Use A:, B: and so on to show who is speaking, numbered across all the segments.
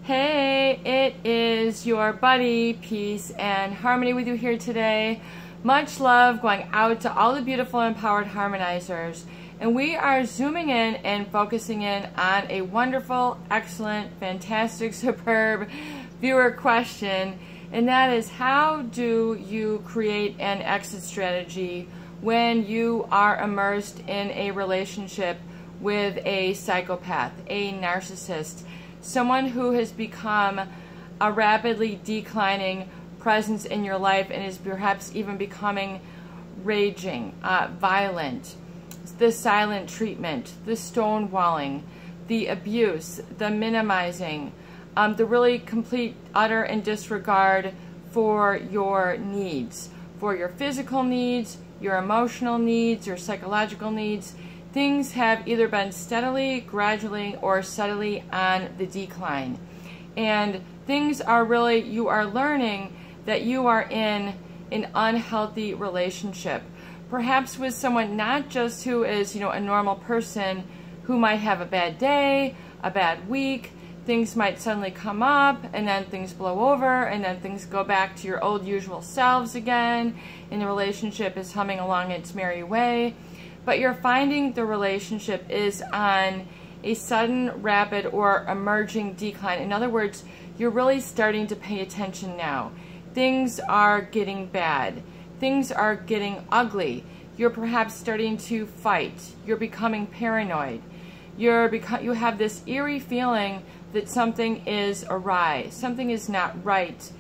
A: Hey, it is your buddy, Peace and Harmony with you here today. Much love going out to all the beautiful empowered harmonizers. And we are zooming in and focusing in on a wonderful, excellent, fantastic, superb viewer question. And that is, how do you create an exit strategy when you are immersed in a relationship with a psychopath, a narcissist, someone who has become a rapidly declining presence in your life and is perhaps even becoming raging, violent, the silent treatment, the stonewalling, the abuse, the minimizing, the really complete, utter, and disregard for your needs, for your physical needs, your emotional needs, your psychological needs. Things have either been steadily, gradually, or subtly on the decline. And things are really, you are learning that you are in an unhealthy relationship. Perhaps with someone not just who is, a normal person who might have a bad day, a bad week, things might suddenly come up, and then things blow over, and then things go back to your old usual selves again, and the relationship is humming along its merry way. But you're finding the relationship is on a sudden, rapid, or emerging decline. In other words, you're really starting to pay attention now. Things are getting bad. Things are getting ugly. You're perhaps starting to fight. You're becoming paranoid. You have this eerie feeling that something is awry. Something is not right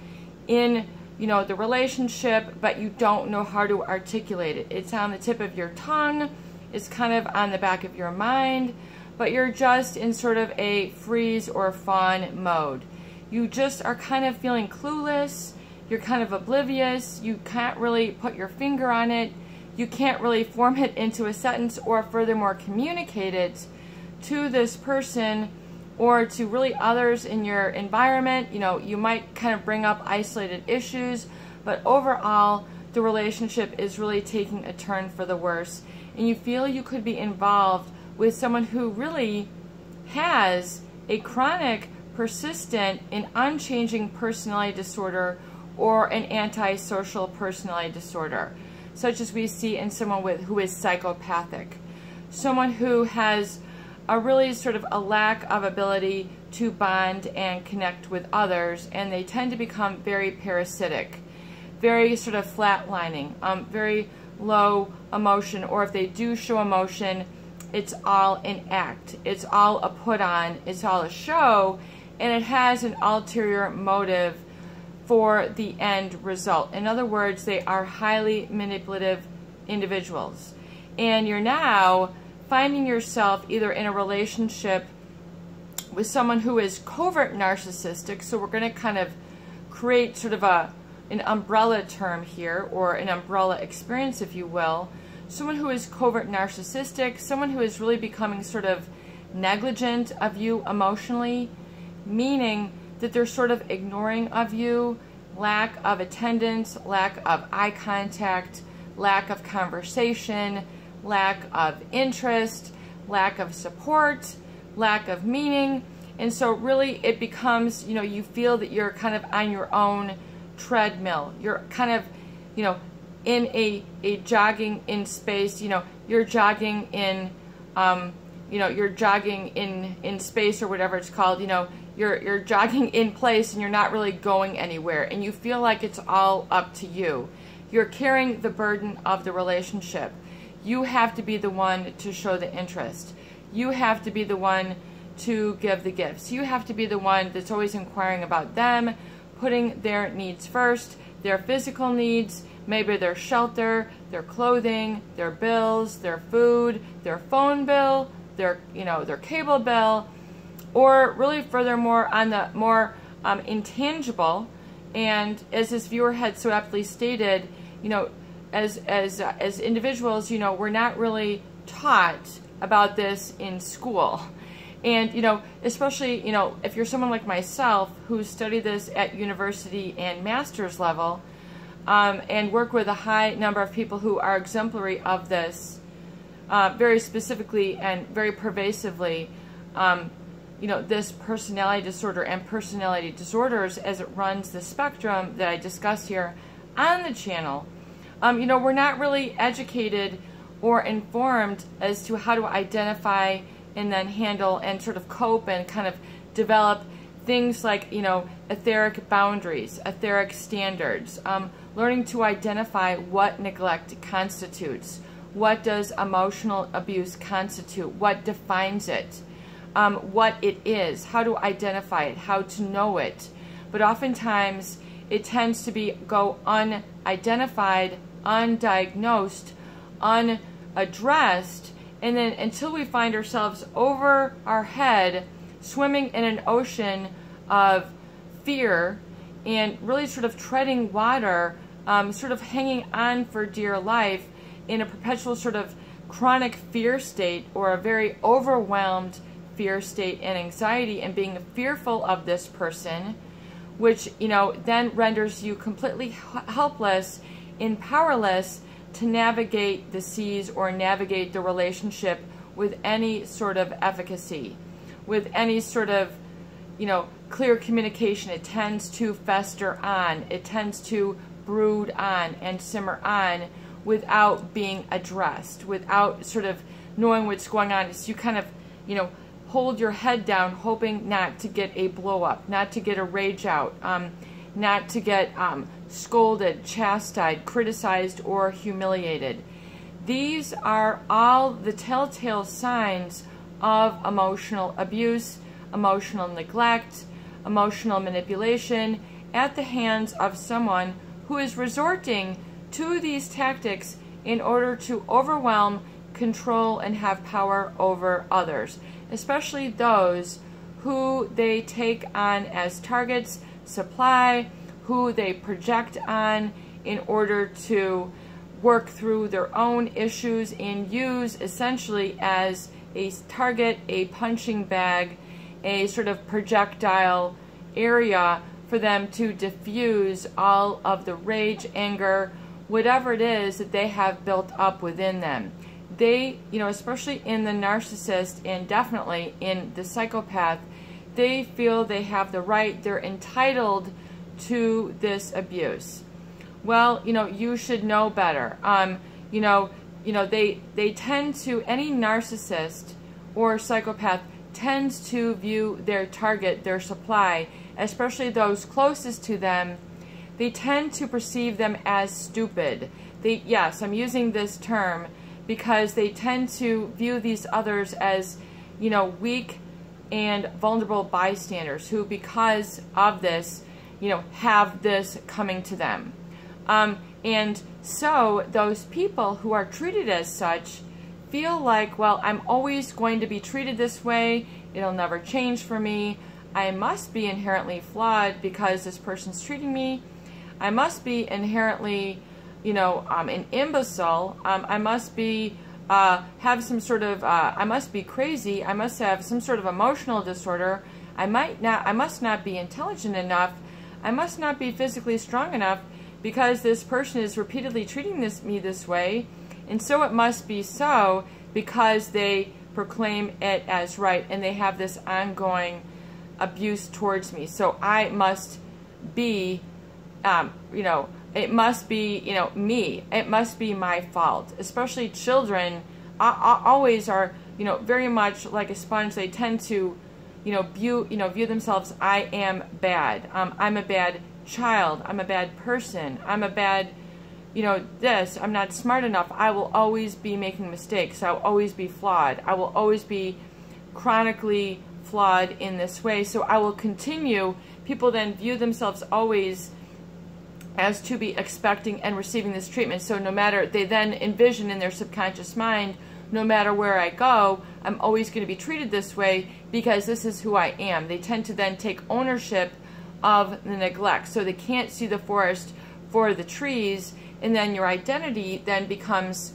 A: in the relationship, but you don't know how to articulate it. It's on the tip of your tongue, it's kind of on the back of your mind, but you're just in sort of a freeze or fawn mode. You just are kind of feeling clueless, you're kind of oblivious, you can't really put your finger on it, you can't really form it into a sentence or furthermore communicate it to this person or to really others in your environment. You might kind of bring up isolated issues, but overall, the relationship is really taking a turn for the worse. And you feel you could be involved with someone who really has a chronic, persistent, and unchanging personality disorder or an antisocial personality disorder, such as we see in someone who is psychopathic. Someone who has a really sort of a lack of ability to bond and connect with others, and they tend to become very parasitic, very sort of flatlining, very low emotion, or if they do show emotion, it's all an act, it's all a put on, it's all a show, and it has an ulterior motive for the end result. In other words, they are highly manipulative individuals. And you're now finding yourself either in a relationship with someone who is covert narcissistic, so we're going to kind of create sort of an umbrella term here, or an umbrella experience, if you will. Someone who is covert narcissistic, someone who is really becoming sort of negligent of you emotionally, meaning that they're sort of ignoring of you, lack of attendance, lack of eye contact, lack of conversation, lack of interest, lack of support, lack of meaning. And so really it becomes, you feel that you're kind of on your own treadmill. You're kind of, in a jogging in space, you're jogging in, you're jogging in space or whatever it's called, you're jogging in place and you're not really going anywhere, and you feel like it's all up to you. You're carrying the burden of the relationship. You have to be the one to show the interest. You have to be the one to give the gifts. You have to be the one that's always inquiring about them, putting their needs first, their physical needs, maybe their shelter, their clothing, their bills, their food, their phone bill, their cable bill, or really furthermore on the more intangible. And as this viewer had so aptly stated, as individuals, we're not really taught about this in school. And, especially, if you're someone like myself who studied this at university and master's level, and work with a high number of people who are exemplary of this, very specifically and very pervasively, this personality disorder and personality disorders as it runs the spectrum that I discuss here on the channel. We're not really educated or informed as to how to identify and then handle and sort of cope and kind of develop things like, etheric boundaries, etheric standards, learning to identify what neglect constitutes, what does emotional abuse constitute, what defines it, what it is, how to identify it, how to know it. But oftentimes it tends to go unidentified, undiagnosed, unaddressed, and then until we find ourselves over our head swimming in an ocean of fear and really sort of treading water, sort of hanging on for dear life in a perpetual sort of chronic fear state, or a very overwhelmed fear state and anxiety, and being fearful of this person, which then renders you completely helpless and powerless to navigate the seas or navigate the relationship with any sort of efficacy, with any sort of clear communication. It tends to fester on, it tends to brood on and simmer on without being addressed, without sort of knowing what's going on. So you kind of hold your head down, hoping not to get a blow up, not to get a rage out, not to get scolded, chastised, criticized, or humiliated. These are all the telltale signs of emotional abuse, emotional neglect, emotional manipulation at the hands of someone who is resorting to these tactics in order to overwhelm, control, and have power over others, especially those who they take on as targets, supply, who they project on in order to work through their own issues and use essentially as a target, a punching bag, a sort of projectile area for them to diffuse all of the rage, anger, whatever it is that they have built up within them. They, especially in the narcissist and definitely in the psychopath, they feel they have the right, they're entitled to this abuse. Well, you should know better. They tend to, any narcissist or psychopath tends to view their target, their supply, especially those closest to them, they tend to perceive them as stupid. Yes, I'm using this term because they tend to view these others as, weak and vulnerable bystanders who, because of this, have this coming to them. And so those people who are treated as such feel like, well, I'm always going to be treated this way. It'll never change for me. I must be inherently flawed because this person's treating me. I must be inherently, an imbecile. I must be, have some sort of, I must be crazy. I must have some sort of emotional disorder. I must not be intelligent enough. I must not be physically strong enough because this person is repeatedly treating me this way. And so it must be so because they proclaim it as right and they have this ongoing abuse towards me. So I must be, it must be, me. It must be my fault. Especially children always are, very much like a sponge. They tend to, view themselves, I am bad. I'm a bad child. I'm a bad person. I'm a bad, this. I'm not smart enough. I will always be making mistakes. I'll always be flawed. I will always be chronically flawed in this way. So I will continue. People then view themselves always as to be expecting and receiving this treatment. So no matter, they then envision in their subconscious mind, no matter where I go, I'm always going to be treated this way because this is who I am. They tend to then take ownership of the neglect. So they can't see the forest for the trees, and then your identity then becomes,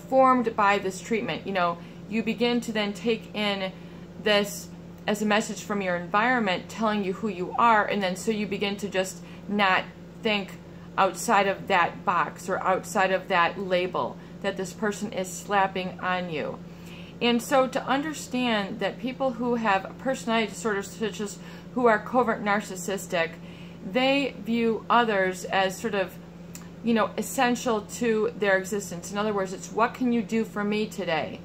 A: formed by this treatment. You begin to then take in this as a message from your environment telling you who you are, and then so you begin to just not think outside of that box or outside of that label that this person is slapping on you. And so to understand that people who have personality disorders, such as who are covert narcissistic, they view others as sort of, you know, essential to their existence. In other words, it's what can you do for me today?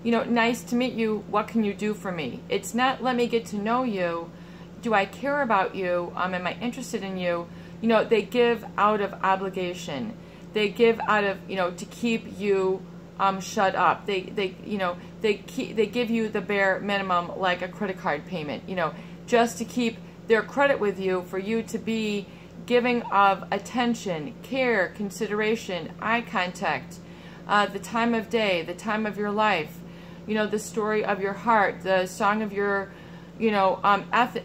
A: You know, nice to meet you, what can you do for me? It's not let me get to know you. Do I care about you? Am I interested in you? You know, they give out of obligation. They give out of, you know, to keep you shut up. They give you the bare minimum, like a credit card payment, you know, just to keep their credit with you, for you to be giving of attention, care, consideration, eye contact, the time of day, the time of your life, you know, the story of your heart, the song of your, you know,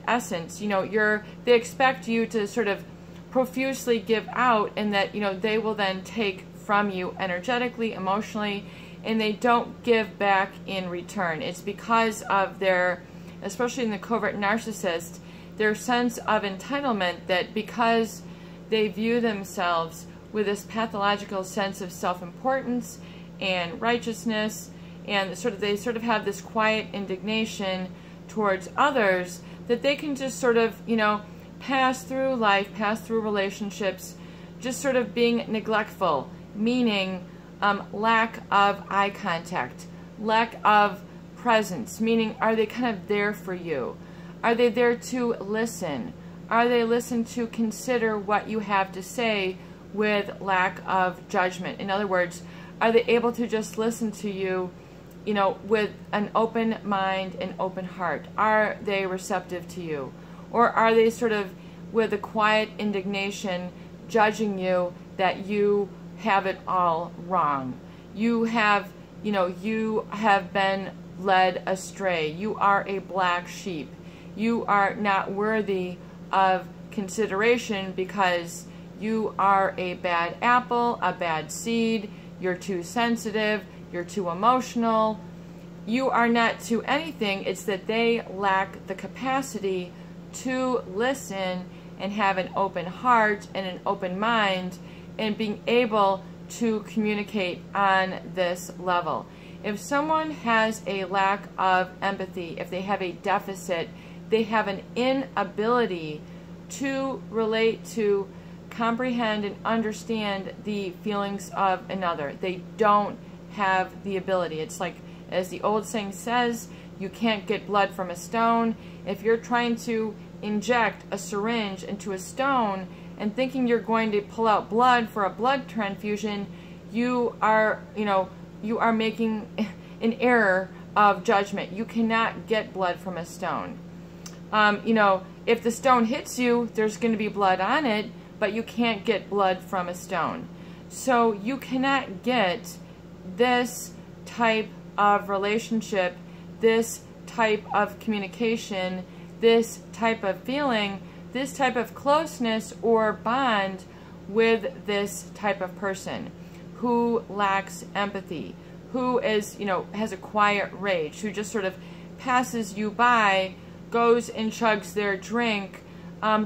A: essence. You know, they expect you to sort of profusely give out, and that, you know, they will then take from you energetically, emotionally, and they don't give back in return. It's because of their, especially in the covert narcissist, their sense of entitlement, that because they view themselves with this pathological sense of self-importance and righteousness, and they sort of have this quiet indignation towards others, that they can just sort of, you know, pass through life, pass through relationships, just sort of being neglectful, meaning lack of eye contact, lack of presence, meaning are they kind of there for you? Are they there to listen? Are they listen to consider what you have to say with lack of judgment? In other words, are they able to just listen to you, you know, with an open mind and open heart? Are they receptive to you? Or are they sort of with a quiet indignation judging you that you have it all wrong? You have, you know, you have been led astray. You are a black sheep. You are not worthy of consideration because you are a bad apple, a bad seed. You're too sensitive. You're too emotional. You are not to anything. It's that they lack the capacity to listen and have an open heart and an open mind and being able to communicate on this level. If someone has a lack of empathy, if they have a deficit, they have an inability to relate to, comprehend, and understand the feelings of another. They don't have the ability. It's like, as the old saying says, you can't get blood from a stone. If you're trying to inject a syringe into a stone and thinking you're going to pull out blood for a blood transfusion, you are, you know, you are making an error of judgment. You cannot get blood from a stone. You know, if the stone hits you, there's going to be blood on it, but you can't get blood from a stone. So you cannot get this type of relationship, this type of communication, this type of feeling, this type of closeness or bond with this type of person who lacks empathy, who is, you know, has a quiet rage, who just sort of passes you by, goes and chugs their drink,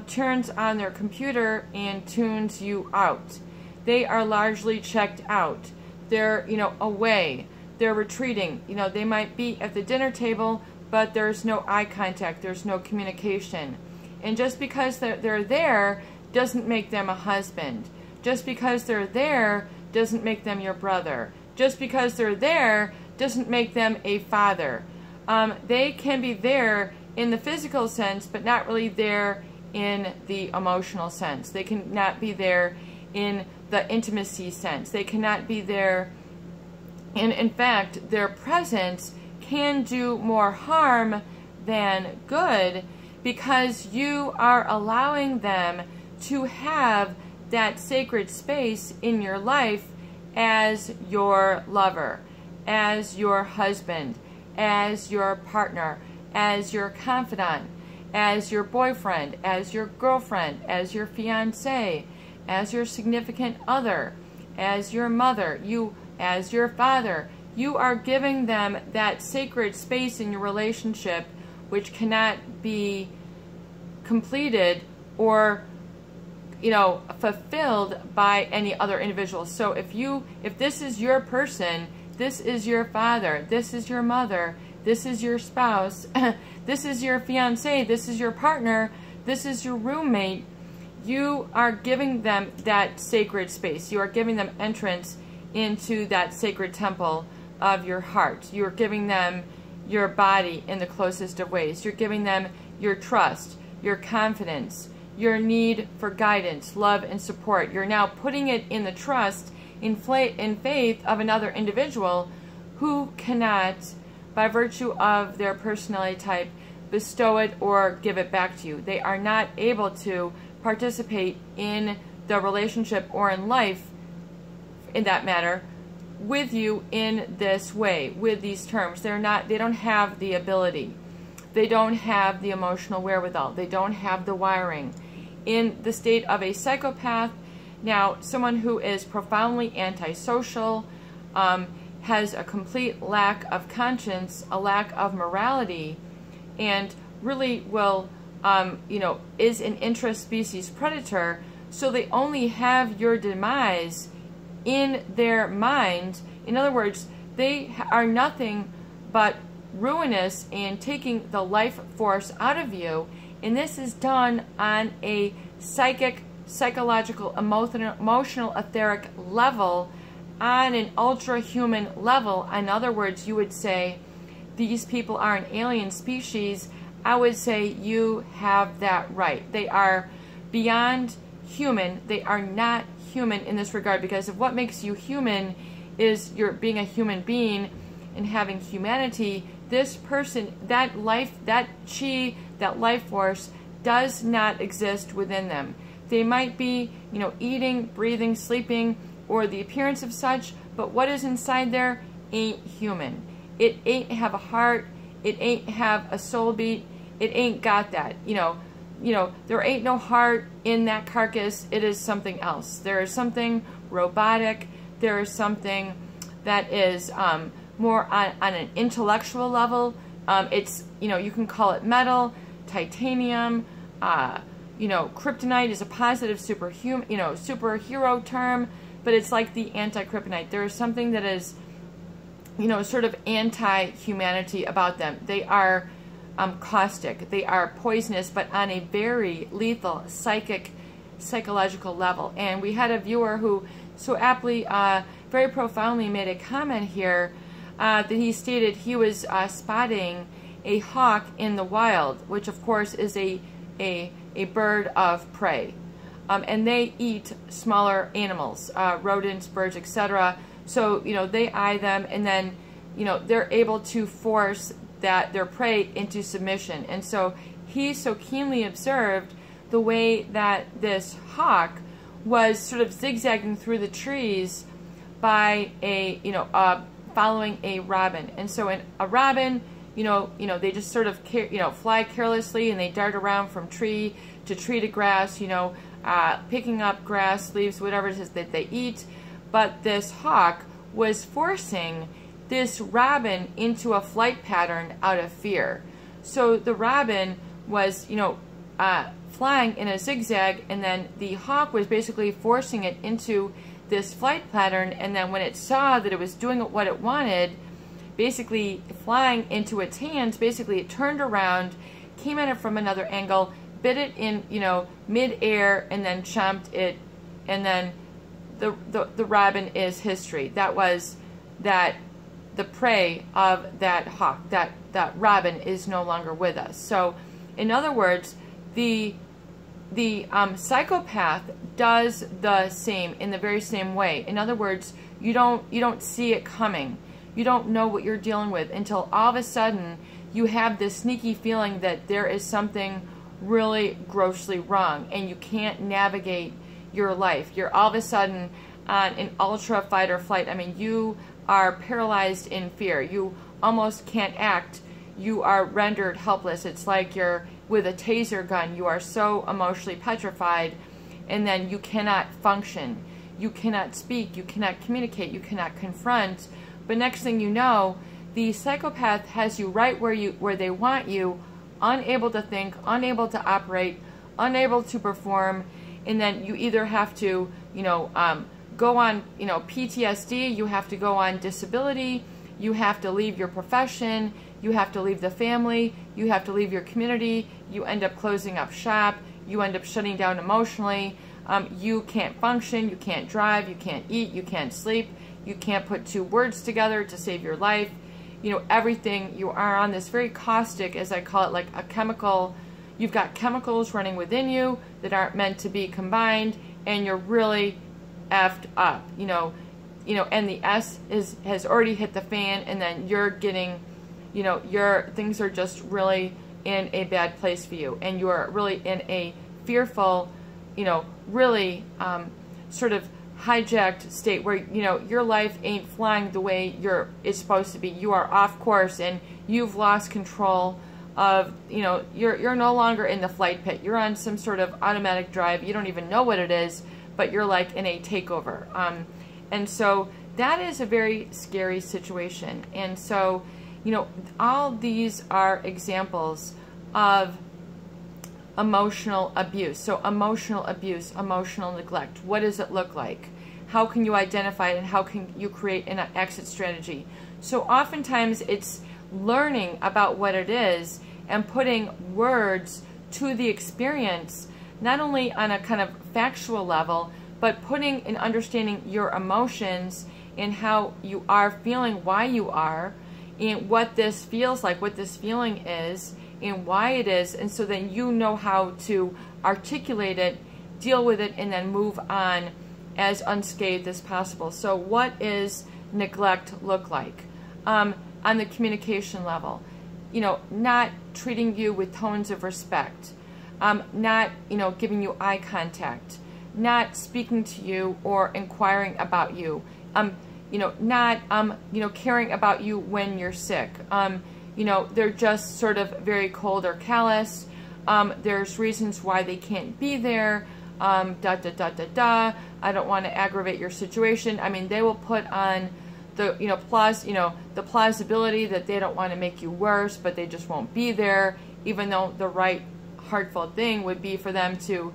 A: turns on their computer and tunes you out. They are largely checked out. They're, you know, away. They're retreating. You know, they might be at the dinner table, but there's no eye contact. There's no communication. And just because they're there doesn't make them a husband. Just because they're there doesn't make them your brother. Just because they're there doesn't make them a father. They can be there in the physical sense, but not really there in the emotional sense. They cannot be there in the intimacy sense. They cannot be there, and in fact, their presence can do more harm than good, because you are allowing them to have that sacred space in your life as your lover, as your husband, as your partner, as your confidant, as your boyfriend, as your girlfriend, as your fiance, as your significant other, as your mother, as your father. You are giving them that sacred space in your relationship which cannot be completed or, you know, fulfilled by any other individual. So if this is your person, This is your father. This is your mother. This is your spouse. This is your fiance. This is your partner. This is your roommate. You are giving them that sacred space. You are giving them entrance into that sacred temple of your heart. You are giving them your body in the closest of ways. You're giving them your trust, your confidence, your need for guidance, love, and support. You're now putting it in the trust, in faith of another individual who cannot, by virtue of their personality type, bestow it or give it back to you. They are not able to participate in the relationship or in life, in that matter, with you in this way, with these terms. They don't have the ability. They don't have the emotional wherewithal. They don't have the wiring. In the state of a psychopath, now someone who is profoundly antisocial, has a complete lack of conscience, a lack of morality, and really will, is an intra-species predator, so they only have your demise in their mind. In other words, they are nothing but ruinous and taking the life force out of you, and this is done on a psychological, emotional, etheric level, on an ultra-human level. In other words, you would say these people are an alien species. I would say you have that right. They are beyond human. They are not human in this regard, because of what makes you human is you're being a human being and having humanity. This person, that life, that chi, that life force does not exist within them. They might be, eating, breathing, sleeping, or the appearance of such, but what is inside there ain't human. It ain't have a heart. It ain't have a soul beat. It ain't got that. There ain't no heart in that carcass. It is something else. There is something robotic. There is something that is more on an intellectual level. It's, you can call it metal, titanium, kryptonite is a positive superhero term, but it's like the anti-kryptonite. There is something that is, sort of anti-humanity about them. They are caustic. They are poisonous, but on a very lethal psychological level. And we had a viewer who so aptly, very profoundly made a comment here that he stated he was spotting a hawk in the wild, which of course is a bird of prey. And they eat smaller animals, rodents, birds, etc. So, they eye them, and then, they're able to force their prey into submission. And so he so keenly observed the way that this hawk was sort of zigzagging through the trees by following a robin. And so in a robin, they just sort of, fly carelessly, and they dart around from tree to grass, picking up grass, leaves, whatever it is that they eat. But this hawk was forcing this robin into a flight pattern out of fear. So the robin was, flying in a zigzag, and then the hawk was basically forcing it into this flight pattern, and then when it saw that it was doing what it wanted, basically flying into its hands, basically it turned around, came at it from another angle, bit it in, mid-air, and then chomped it, and then the robin is history. That was the prey of that hawk. That robin is no longer with us. So, in other words, the psychopath does the same, in the very same way. In other words, you don't see it coming. You don't know what you're dealing with until all of a sudden you have this sneaky feeling that there is something really grossly wrong, and you can't navigate your life. You're all of a sudden on an ultra fight or flight. I mean, you are paralyzed in fear. You almost can't act. You are rendered helpless. It's like you're with a taser gun. You are so emotionally petrified, and then you cannot function. You cannot speak. You cannot communicate. You cannot confront. But next thing you know, the psychopath has you right where they want you, unable to think, unable to operate, unable to perform, and then you either have to, go on, PTSD, you have to go on disability, you have to leave your profession, you have to leave the family, you have to leave your community, you end up closing up shop, you end up shutting down emotionally, you can't function, you can't drive, you can't eat, you can't sleep, you can't put two words together to save your life. Everything, you are on this very caustic, as I call it, like a chemical. You've got chemicals running within you that aren't meant to be combined, and you're really effed up, and the S has already hit the fan, and then you're getting, your things are just really in a bad place for you, and you're really in a fearful, really sort of hijacked state where, your life ain't flying the way it's supposed to be. You are off course, and you've lost control of, you're no longer in the flight pit. You're on some sort of automatic drive. You don't even know what it is, but you're like in a takeover. And so that is a very scary situation. And so, all these are examples of emotional abuse. So emotional abuse, emotional neglect. What does it look like? How can you identify it, and how can you create an exit strategy? So oftentimes it's learning about what it is and putting words to the experience, not only on a kind of factual level, but putting and understanding your emotions and how you are feeling, why you are, and what this feels like, what this feeling is, and why it is, and so then you know how to articulate it, deal with it, and then move on as unscathed as possible. So what is neglect look like? On the communication level, not treating you with tones of respect, not, giving you eye contact, not speaking to you or inquiring about you, not, caring about you when you're sick. They're just sort of very cold or callous. There's reasons why they can't be there. I don't want to aggravate your situation. I mean, they will put on the, the plausibility that they don't want to make you worse, but they just won't be there, even though the right heartfelt thing would be for them to,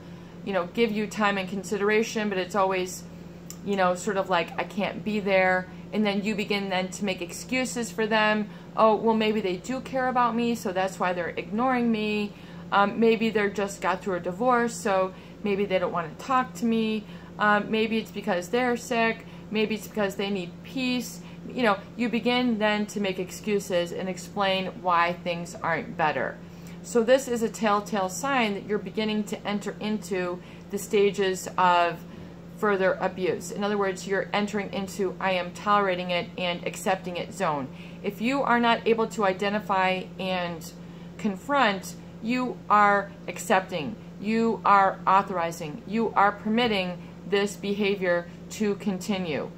A: give you time and consideration, but it's always, sort of like, I can't be there. And then you begin then to make excuses for them. Oh, well, maybe they do care about me, so that's why they're ignoring me. Maybe they're just got through a divorce, so maybe they don't want to talk to me. Maybe it's because they're sick. Maybe it's because they need peace. You begin then to make excuses and explain why things aren't better. So this is a telltale sign that you're beginning to enter into the stages of further abuse. In other words, you're entering into I am tolerating it and accepting it zone. If you are not able to identify and confront, you are accepting, you are authorizing, you are permitting this behavior to continue.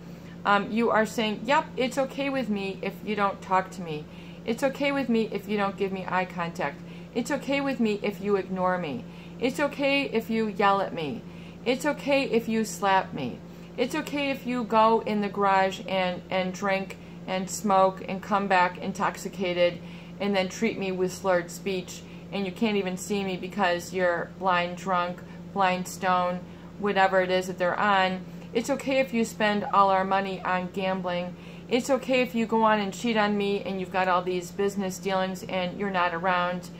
A: You are saying, yep, it's okay with me if you don't talk to me. It's okay with me if you don't give me eye contact. It's okay with me if you ignore me. It's okay if you yell at me. It's okay if you slap me. It's okay if you go in the garage and drink and smoke and come back intoxicated and then treat me with slurred speech, and you can't even see me because you're blind drunk, blind stone, whatever it is that they're on. It's okay if you spend all our money on gambling. It's okay if you go on and cheat on me and you've got all these business dealings and you're not around,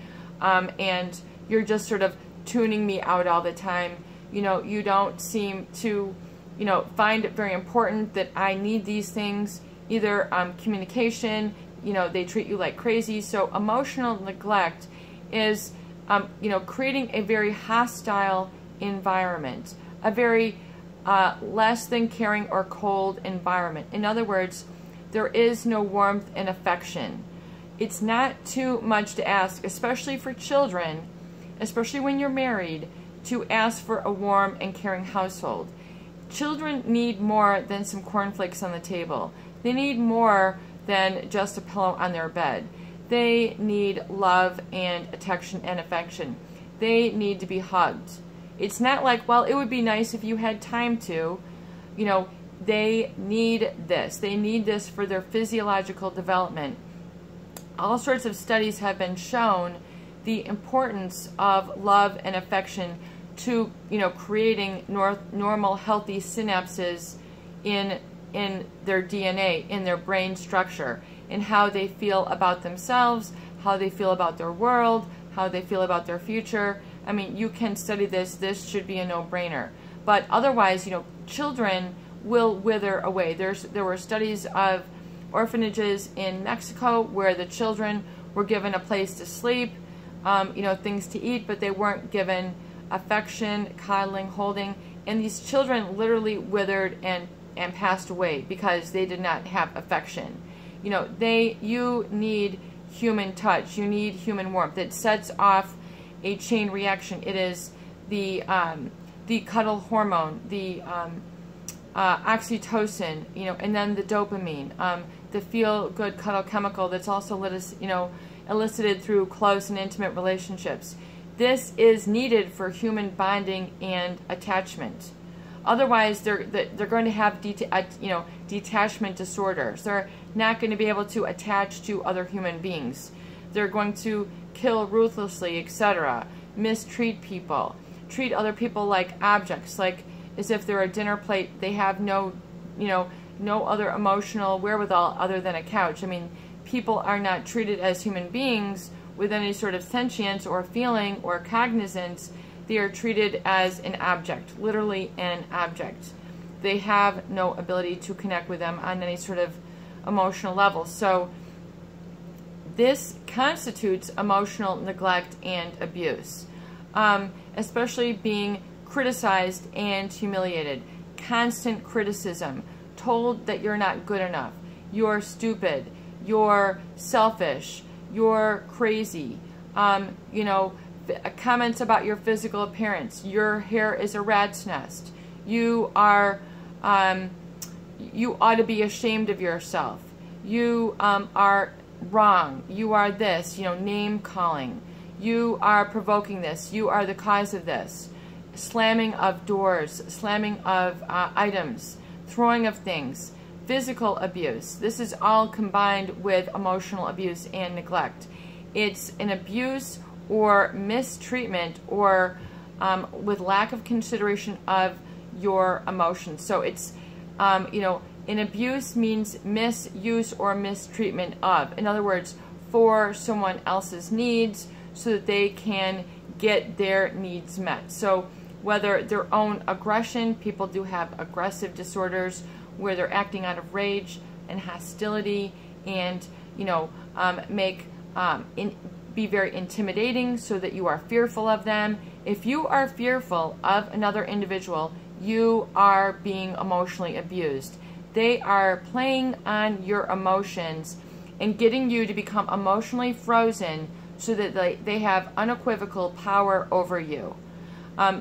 A: and you're just sort of tuning me out all the time. You don't seem to, find it very important that I need these things. Either communication, they treat you like crazy. So emotional neglect is, creating a very hostile environment, a very less than caring or cold environment. In other words, there is no warmth and affection. It's not too much to ask, especially for children, especially when you're married, to ask for a warm and caring household. Children need more than some cornflakes on the table. They need more than just a pillow on their bed. They need love and attention and affection. They need to be hugged. It's not like, well, it would be nice if you had time to. They need this. They need this for their physiological development. All sorts of studies have been shown the importance of love and affection to, creating normal, healthy synapses, in their DNA, in their brain structure, in how they feel about themselves, how they feel about their world, how they feel about their future. I mean, you can study this. This should be a no-brainer. But otherwise, you know, children will wither away. There were studies of orphanages in Mexico where the children were given a place to sleep, you know, things to eat, but they weren't given affection, coddling, holding, and these children literally withered and passed away because they did not have affection. You know, you need human touch. You need human warmth. It sets off a chain reaction. It is the cuddle hormone, the oxytocin, you know, and then the dopamine, the feel-good cuddle chemical that's also elicited through close and intimate relationships. This is needed for human bonding and attachment. Otherwise, they're going to have detachment disorders. They're not going to be able to attach to other human beings. They're going to kill ruthlessly, etc. Mistreat people. Treat other people like objects, like as if they're a dinner plate. They have no other emotional wherewithal other than a couch. I mean, people are not treated as human beings with any sort of sentience or feeling or cognizance. They are treated as an object, literally an object. They have no ability to connect with them on any sort of emotional level. So this constitutes emotional neglect and abuse, especially being criticized and humiliated. Constant criticism, told that you're not good enough, you're stupid, you're selfish, you're crazy, comments about your physical appearance. Your hair is a rat's nest. You are, you ought to be ashamed of yourself. You are wrong. You are this, name calling. You are provoking this. You are the cause of this. Slamming of doors, slamming of items, throwing of things, physical abuse. This is all combined with emotional abuse and neglect. It's an abuse or mistreatment or with lack of consideration of your emotions. So it's, an abuse means misuse or mistreatment of. In other words, for someone else's needs so that they can get their needs met. So whether their own aggression, people do have aggressive disorders where they're acting out of rage and hostility and, be very intimidating so that you are fearful of them. If you are fearful of another individual, you are being emotionally abused. They are playing on your emotions and getting you to become emotionally frozen so that they have unequivocal power over you.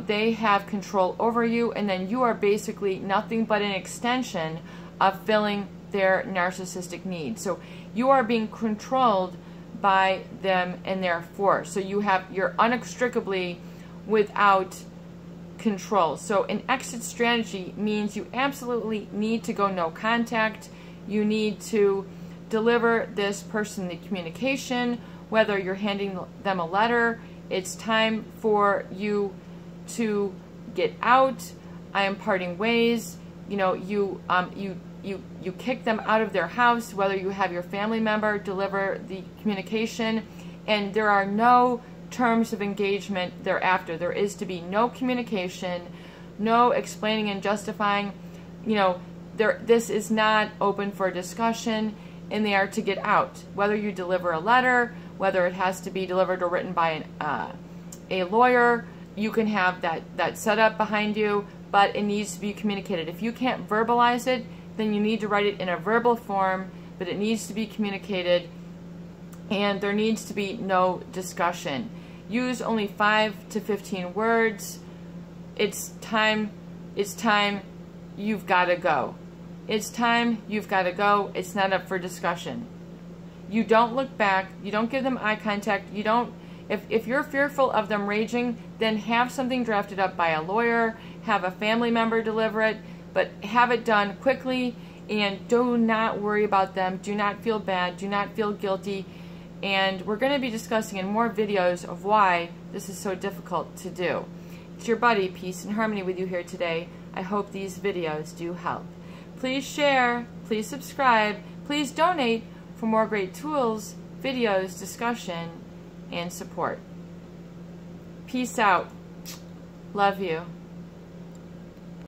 A: They have control over you, and then you are basically nothing but an extension of filling their narcissistic needs. So you are being controlled by them and their force. So you're inextricably without control. So an exit strategy means you absolutely need to go no contact. You need to deliver this person the communication, whether you're handing them a letter. It's time for you to get out. I am parting ways. You kick them out of their house, whether you have your family member deliver the communication, and there are no terms of engagement thereafter. There is to be no communication, no explaining and justifying. This is not open for discussion, and they are to get out. Whether you deliver a letter, whether it has to be delivered or written by a lawyer, you can have that set up behind you, but it needs to be communicated. If you can't verbalize it, then you need to write it in a verbal form, but it needs to be communicated, and there needs to be no discussion. Use only 5 to 15 words. It's time, you've got to go. It's time, you've got to go. It's not up for discussion. You don't look back. You don't give them eye contact. You don't, if you're fearful of them raging, then have something drafted up by a lawyer, have a family member deliver it, but have it done quickly, and do not worry about them. Do not feel bad. Do not feel guilty. And we're going to be discussing in more videos of why this is so difficult to do. It's your buddy, Peace and Harmony, with you here today. I hope these videos do help. Please share, please subscribe, please donate for more great tools, videos, discussion, and support. Peace out. Love you.